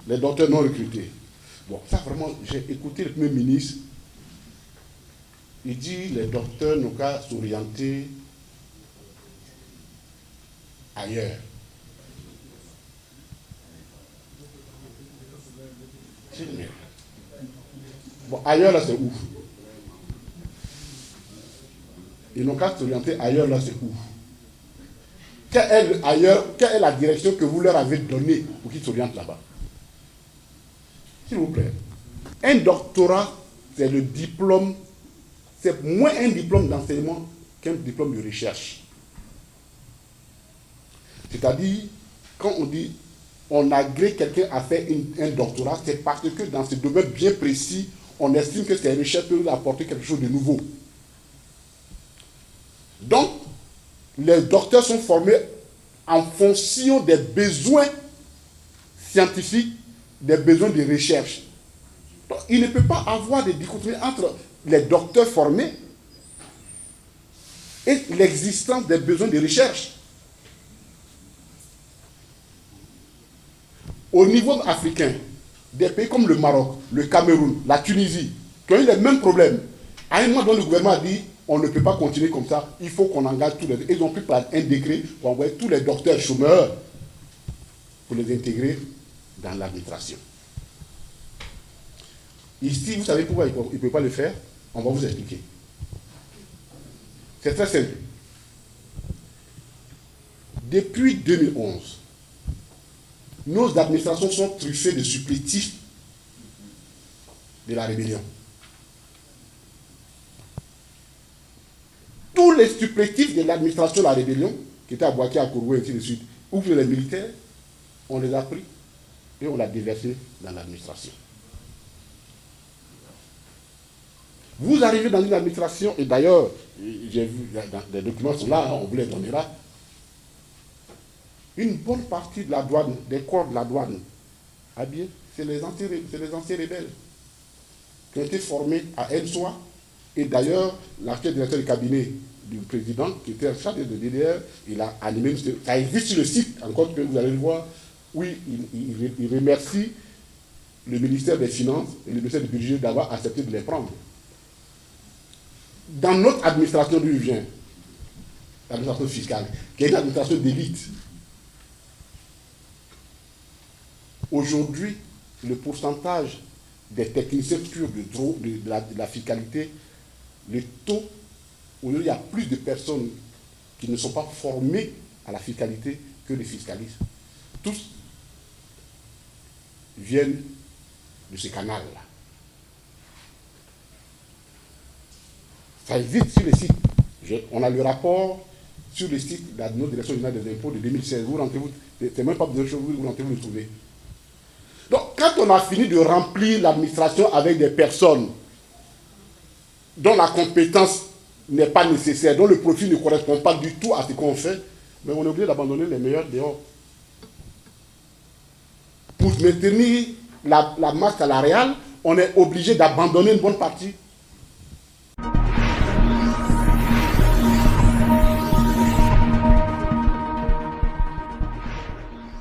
les docteurs non recrutés. Bon, ça vraiment, j'ai écouté le Premier ministre. Il dit les docteurs n'ont qu'à s'orienter ailleurs. Bon, ailleurs là c'est où? Ils n'ont qu'à s'orienter ailleurs là c'est où? Quelle est la direction que vous leur avez donnée pour qu'ils s'orientent là-bas? S'il vous plaît. Un doctorat, c'est le diplôme, c'est moins un diplôme d'enseignement qu'un diplôme de recherche. C'est-à-dire, quand on dit on agrée quelqu'un à faire un doctorat, c'est parce que dans ce domaine bien précis, on estime que ces recherches peuvent apporter quelque chose de nouveau. Donc, les docteurs sont formés en fonction des besoins scientifiques, des besoins de recherche. Donc, il ne peut pas avoir de dichotomie entre les docteurs formés et l'existence des besoins de recherche. Au niveau africain, des pays comme le Maroc, le Cameroun, la Tunisie, qui ont eu les mêmes problèmes, à un moment donné, le gouvernement a dit on ne peut pas continuer comme ça, il faut qu'on engage tous les... Ils ont pris par un décret pour envoyer tous les docteurs chômeurs pour les intégrer dans l'administration. Ici, vous savez pourquoi ils ne peuvent pas le faire? On va vous expliquer. C'est très simple. Depuis 2011, nos administrations sont truffées de supplétifs de la rébellion. Tous les supplétifs de l'administration de la rébellion, qui étaient à Boaké, à Kourou, et ainsi de suite, ou les militaires, on les a pris et on l'a déversé dans l'administration. Vous arrivez dans une administration, et d'ailleurs, j'ai vu, les documents sont là, on vous les donnera. Une bonne partie de la douane, des corps de la douane, ah bien, c'est les anciens rebelles qui ont été formés à Elsoa. Et d'ailleurs, l'actuel directeur du cabinet du président, qui était chargé de DDR, il a animé, ça existe sur le site, encore que vous allez le voir, oui, il remercie le ministère des Finances et le ministère du Budget d'avoir accepté de les prendre. Dans notre administration d'où il vient, l'administration fiscale, qui est une administration d'élite, aujourd'hui, le pourcentage des techniciens purs de la fiscalité, le taux, aujourd'hui, il y a plus de personnes qui ne sont pas formées à la fiscalité que les fiscalistes. Tous viennent de ce canal-là. Ça existe sur les sites. On a le rapport sur le site de la Direction générale des impôts de 2016. Vous rentrez-vous, c'est même pas besoin de choses, vous rentrez-vous le trouver. Donc, quand on a fini de remplir l'administration avec des personnes dont la compétence n'est pas nécessaire, dont le profil ne correspond pas du tout à ce qu'on fait, mais on est obligé d'abandonner les meilleurs dehors. Pour maintenir la masse salariale, on est obligé d'abandonner une bonne partie